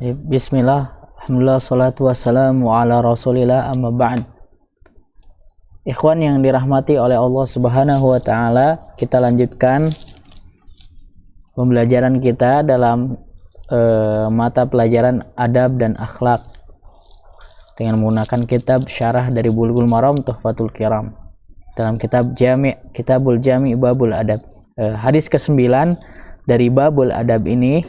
Bismillah, alhamdulillah, salatu wassalamu ala rasulillah, amma ba'd. Ikhwan yang dirahmati oleh Allah subhanahu wa ta'ala, kita lanjutkan pembelajaran kita dalam mata pelajaran adab dan akhlak dengan menggunakan kitab syarah dari Bulughul Maram Tuhfatul Kiram dalam Kitabul Jami' Babul Adab. Hadis ke-9 dari Babul Adab ini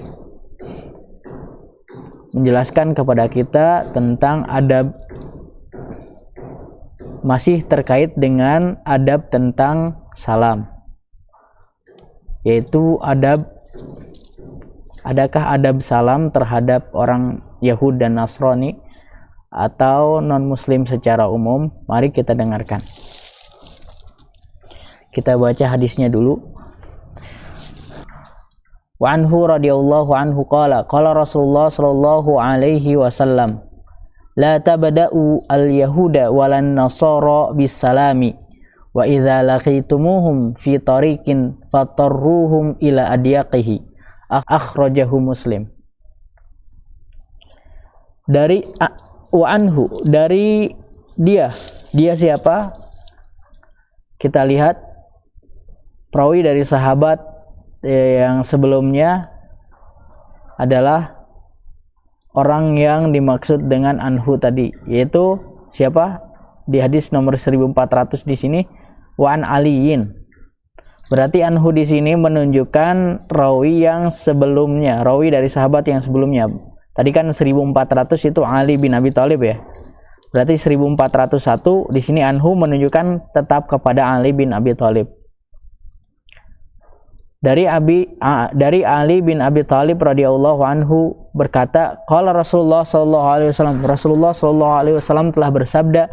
menjelaskan kepada kita tentang adab, masih terkait dengan adab tentang salam, yaitu adakah adab salam terhadap orang Yahud dan Nasrani atau non-muslim secara umum. Mari kita dengarkan. Kita baca hadisnya dulu. Wa anhu radhiyallahu anhu qala Rasulullah sallallahu alaihi wasallam la tabda'u al-yahuda walan nasara bis-salami wa idza laqitumuhum fi tariqin fatarruhum ila adyaqihi. Akhrajahu Muslim. Dari wa anhu, dari dia siapa? Kita lihat perawi dari sahabat yang sebelumnya adalah orang yang dimaksud dengan anhu tadi, yaitu siapa? Di hadis nomor 1400 di sini wa an aliyin. Berarti anhu di sini menunjukkan rawi yang sebelumnya, rawi dari sahabat yang sebelumnya. Tadi kan 1400 itu Ali bin Abi Thalib ya. Berarti 1401 di sini anhu menunjukkan tetap kepada Ali bin Abi Thalib. Dari Ali bin Abi Thalib radhiyallahu anhu berkata, qala Rasulullah sallallahu alaihi wasallam, Rasulullah sallallahu alaihi wasallam telah bersabda,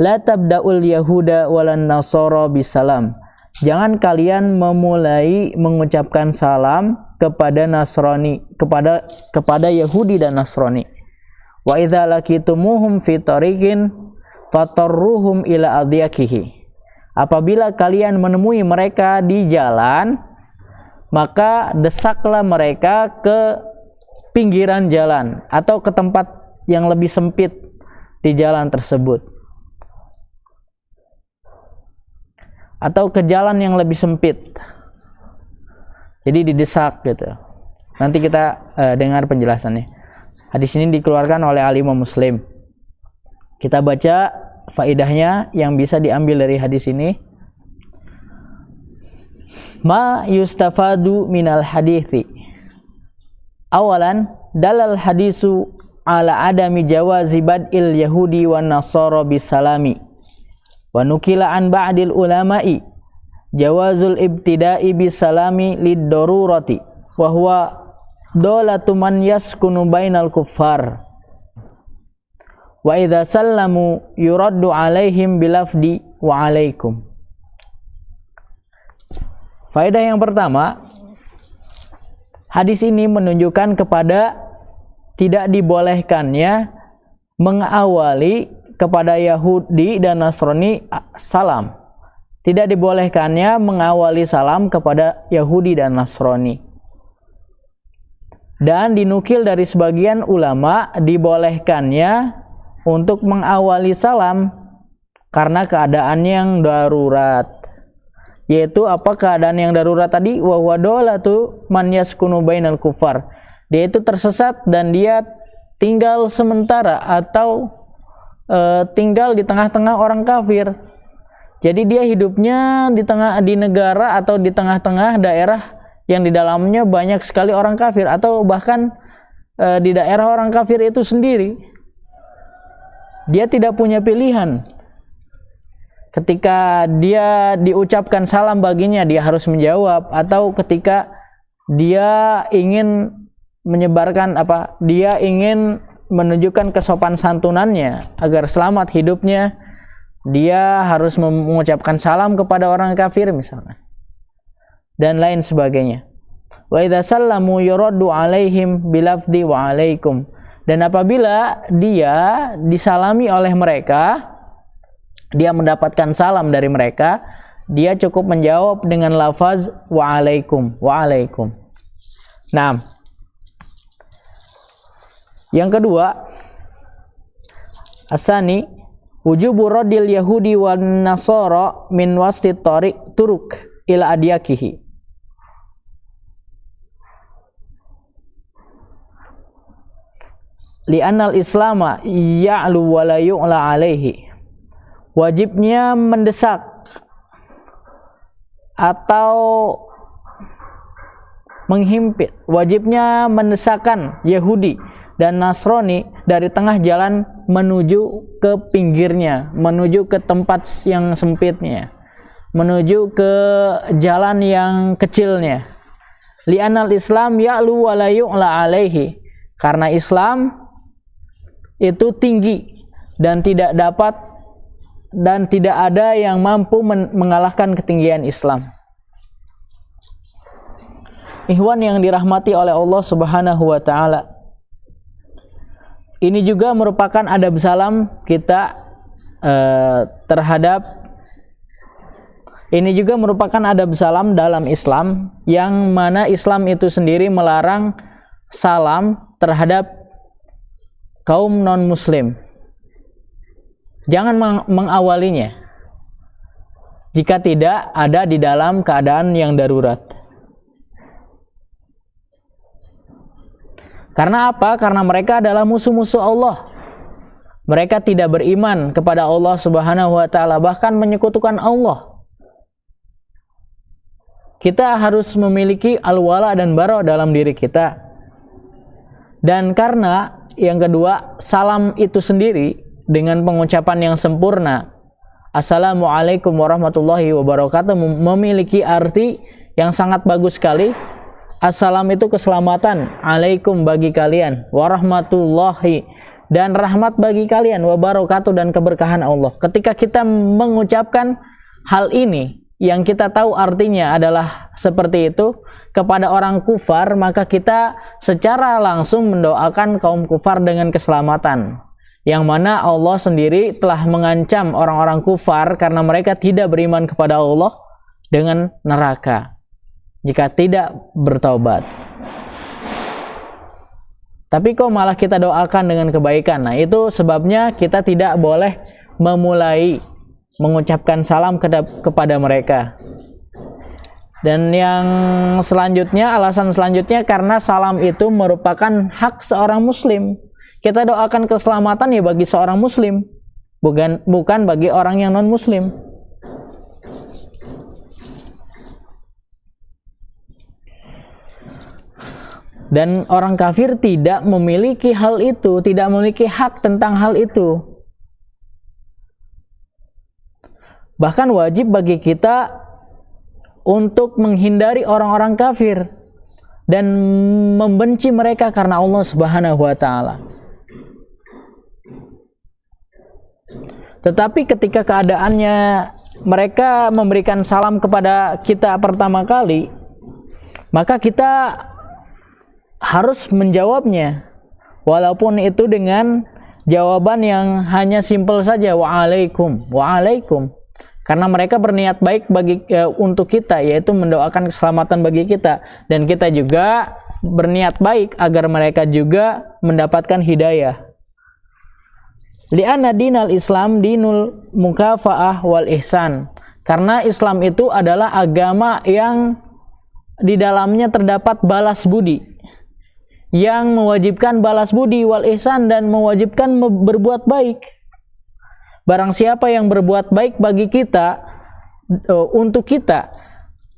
la tabda'ul yahuda walan nasara bisalam. Jangan kalian memulai mengucapkan salam kepada Nasrani, kepada Yahudi dan Nasrani. Wa idza laqitumuhum fi tariqin fatarruhum ila adyaqihi. Apabila kalian menemui mereka di jalan, maka desaklah mereka ke pinggiran jalan atau ke tempat yang lebih sempit di jalan tersebut, atau ke jalan yang lebih sempit. Jadi didesak gitu. Nanti kita dengar penjelasannya. Hadis ini dikeluarkan oleh Al-Imam Muslim. Kita baca faidahnya yang bisa diambil dari hadis ini. Ma yustafadu minal hadithi. Awalan, dalal hadisu ala adami jawazi bad'il yahudi wan nasara bisalami. Wa nukila an ba'dil ulama'i jawazul ibtida'i bisalami lid-darurati wa huwa dolatu man yaskunu bainal kuffar. Wa idza sallamu yuraddu alaihim bilafdi wa alaikum. Faedah yang pertama, hadis ini menunjukkan kepada tidak dibolehkannya mengawali kepada Yahudi dan Nasrani salam. Tidak dibolehkannya mengawali salam kepada Yahudi dan Nasrani. Dan dinukil dari sebagian ulama dibolehkannya untuk mengawali salam karena keadaan yang darurat. Yaitu apa keadaan yang darurat tadi? Wa wadolatu man yaskunu bainal kufar. Dia itu tersesat dan dia tinggal sementara atau tinggal di tengah-tengah orang kafir. Jadi dia hidupnya di negara atau di tengah-tengah daerah yang di dalamnya banyak sekali orang kafir, atau bahkan di daerah orang kafir itu sendiri. Dia tidak punya pilihan. Ketika dia diucapkan salam baginya, dia harus menjawab, atau ketika dia ingin menyebarkan dia ingin menunjukkan kesopan santunannya agar selamat hidupnya, dia harus mengucapkan salam kepada orang kafir misalnya, dan lain sebagainya. Wa idza sallamu yuraddu alaihim bilafdi wa alaikum. Dan apabila dia disalami oleh mereka, dia mendapatkan salam dari mereka, dia cukup menjawab dengan lafaz wa'alaikum, wa'alaikum. Nah, Yang kedua, asani wujubu raddil yahudi wan nasara min wasti tariq turuk ila adyakihi. Li'annal islama ya'lu wa la yu'la alaihi. Wajibnya mendesak atau menghimpit, wajibnya mendesakkan Yahudi dan Nasrani dari tengah jalan menuju ke pinggirnya, menuju ke tempat yang sempitnya, menuju ke jalan yang kecilnya. Li'anal Islam ya'lu wa la yu'la alaihi, karena Islam itu tinggi dan tidak ada yang mampu mengalahkan ketinggian Islam. Ikhwan yang dirahmati oleh Allah Subhanahu wa taala. Ini juga merupakan adab salam kita ini juga merupakan adab salam dalam Islam, yang mana Islam itu sendiri melarang salam terhadap kaum non-muslim. Jangan mengawalinya jika tidak ada di dalam keadaan yang darurat. Karena apa? Karena mereka adalah musuh-musuh Allah. Mereka tidak beriman kepada Allah Subhanahu wa taala, bahkan menyekutukan Allah. Kita harus memiliki al-wala dan bara dalam diri kita. Dan karena yang kedua, salam itu sendiri dengan pengucapan yang sempurna, Assalamualaikum warahmatullahi wabarakatuh, memiliki arti yang sangat bagus sekali. Assalam itu keselamatan, alaikum bagi kalian, warahmatullahi dan rahmat bagi kalian, wabarakatuh dan keberkahan Allah. Ketika kita mengucapkan hal ini yang kita tahu artinya adalah seperti itu kepada orang kufar, maka kita secara langsung mendoakan kaum kufar dengan keselamatan, yang mana Allah sendiri telah mengancam orang-orang kufar karena mereka tidak beriman kepada Allah dengan neraka jika tidak bertaubat. Tapi kok malah kita doakan dengan kebaikan. Nah, itu sebabnya kita tidak boleh memulai mengucapkan salam kepada mereka. Dan yang selanjutnya, alasan selanjutnya, karena salam itu merupakan hak seorang muslim. Kita doakan keselamatan ya bagi seorang muslim, bukan bagi orang yang non muslim. Dan orang kafir tidak memiliki hal itu, tidak memiliki hak tentang hal itu. Bahkan wajib bagi kita untuk menghindari orang-orang kafir dan membenci mereka karena Allah Subhanahu wa taala. Tetapi ketika keadaannya mereka memberikan salam kepada kita pertama kali, maka kita harus menjawabnya, walaupun itu dengan jawaban yang hanya simpel saja, waalaikum, waalaikum, karena mereka berniat baik untuk kita, yaitu mendoakan keselamatan bagi kita, dan kita juga berniat baik agar mereka juga mendapatkan hidayah. Li'anna dinal Islam dinul mukafaah wal ihsan, karena Islam itu adalah agama yang di dalamnya terdapat balas budi, yang mewajibkan balas budi wal ihsan, dan mewajibkan berbuat baik. Barang siapa yang berbuat baik bagi kita, untuk kita,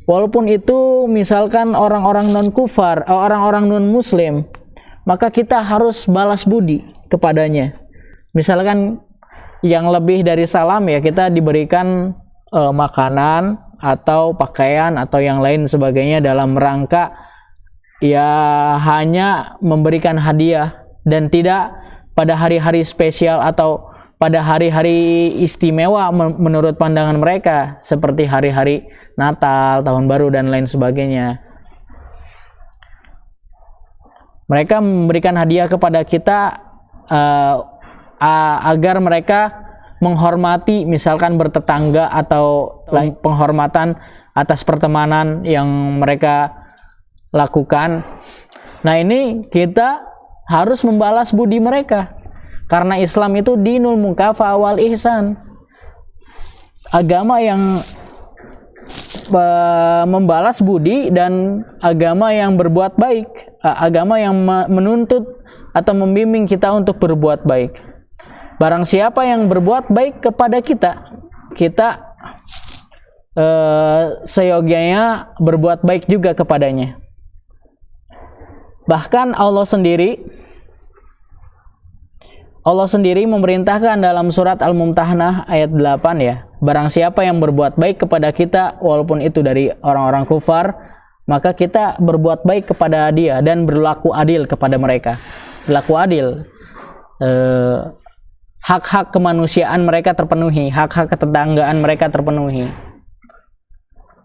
walaupun itu misalkan orang-orang non kufar, orang-orang non muslim, maka kita harus balas budi kepadanya. Misalkan yang lebih dari salam ya, kita diberikan makanan atau pakaian atau yang lain sebagainya dalam rangka ya hanya memberikan hadiah, dan tidak pada hari-hari spesial atau pada hari-hari istimewa menurut pandangan mereka, seperti hari-hari Natal, Tahun Baru dan lain sebagainya. Mereka memberikan hadiah kepada kita agar mereka menghormati, misalkan bertetangga, atau penghormatan atas pertemanan yang mereka lakukan. Nah, ini kita harus membalas budi mereka. Karena Islam itu dinul mukafa'ah wal ihsan. Agama yang membalas budi dan agama yang berbuat baik, agama yang menuntut atau membimbing kita untuk berbuat baik. Barang siapa yang berbuat baik kepada kita, kita seyogyanya berbuat baik juga kepadanya. Bahkan Allah sendiri memerintahkan dalam surat Al-Mumtahanah ayat 8 ya. Barang siapa yang berbuat baik kepada kita, walaupun itu dari orang-orang kufar, maka kita berbuat baik kepada dia dan berlaku adil kepada mereka. Berlaku adil. Hak-hak kemanusiaan mereka terpenuhi, hak-hak ketetanggaan mereka terpenuhi.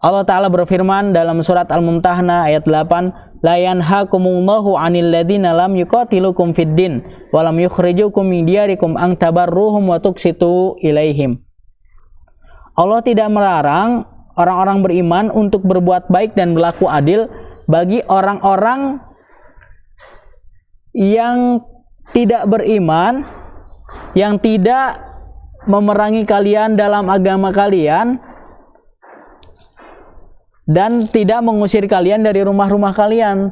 Allah Ta'ala berfirman dalam surat Al-Mumtahanah ayat 8, la yanhakumullahu 'anil ladzina lam yuqatilukum fid din wa lam yukhrijukum min diyarikum an tabarruhum wa tuqsitu ilaihim. Allah tidak melarang orang-orang beriman untuk berbuat baik dan berlaku adil bagi orang-orang yang tidak beriman, yang tidak memerangi kalian dalam agama kalian, dan tidak mengusir kalian dari rumah-rumah kalian.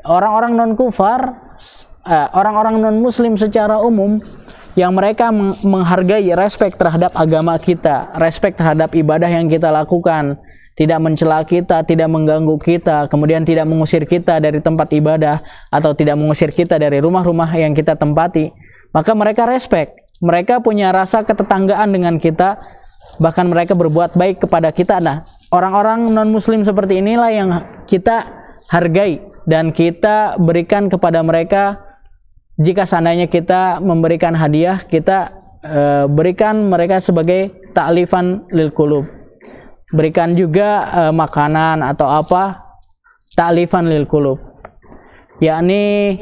Orang-orang non-kufar, orang-orang non-muslim secara umum, yang mereka menghargai, respek terhadap agama kita, respek terhadap ibadah yang kita lakukan, tidak mencela kita, tidak mengganggu kita, kemudian tidak mengusir kita dari tempat ibadah, atau tidak mengusir kita dari rumah-rumah yang kita tempati, maka mereka respek, mereka punya rasa ketetanggaan dengan kita, bahkan mereka berbuat baik kepada kita. Nah, orang-orang non-muslim seperti inilah yang kita hargai dan kita berikan kepada mereka. Jika seandainya kita memberikan hadiah, kita berikan mereka sebagai ta'lifan lil qulub. Berikan juga makanan atau apa, ta'lifan lil qulub, yakni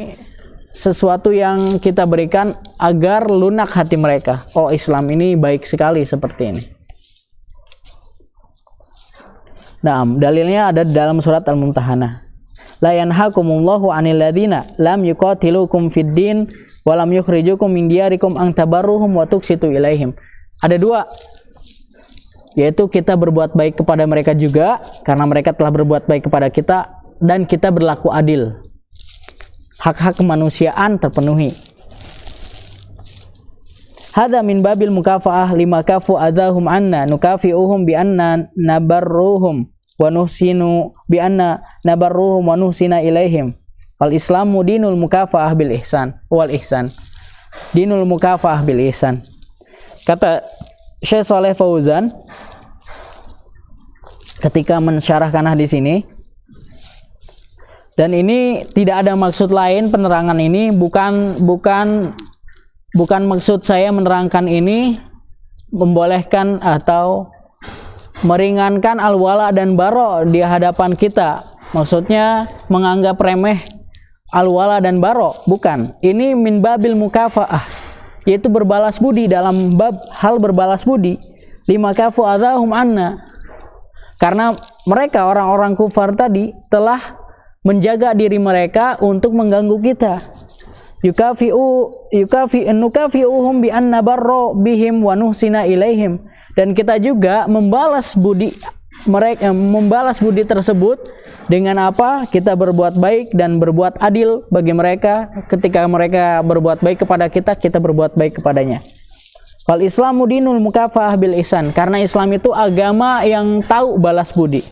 sesuatu yang kita berikan agar lunak hati mereka. Oh, Islam ini baik sekali seperti ini. Nah, dalilnya ada dalam surat Al-Mumtahanah. La yanhakumullahu 'anil ladzina lam yuqatilukum fid din wa lam yukhrijukum min diyarikum an tabarruhum wa tuqsitu ilaihim. Ada dua, yaitu kita berbuat baik kepada mereka juga karena mereka telah berbuat baik kepada kita, dan kita berlaku adil. Hak-hak kemanusiaan terpenuhi. Hadza min babil mukafa'ah lima kafu adahum anna nukafi'uhum bi anna nabarruhum wa nuhsinu bi anna nabarruhum wa nuhsina ilaihim. Al Islamu dinul mukafa'ah bil ihsan wal ihsan. Dinul mukafa'ah bil ihsan. Kata Syekh Shalih Fauzan ketika mensyarahkan hadis ini, dan ini tidak ada maksud lain, penerangan ini bukan maksud saya menerangkan ini membolehkan atau meringankan al-wala dan baro di hadapan kita. Maksudnya menganggap remeh al-wala dan baro, bukan. Ini min babil mukafa'ah, yaitu berbalas budi, dalam bab hal berbalas budi. Lima kafu adahum anna, karena mereka orang-orang kufar tadi telah menjaga diri mereka untuk mengganggu kita. Nukafi'uhum bi anna barro bihim wa nuhsina ilaihim. Dan kita juga membalas budi mereka, membalas budi tersebut dengan apa? Kita berbuat baik dan berbuat adil bagi mereka. Ketika mereka berbuat baik kepada kita, kita berbuat baik kepadanya. Wal Islamu dinul mukafa'ah bil ihsan, karena Islam itu agama yang tahu balas budi.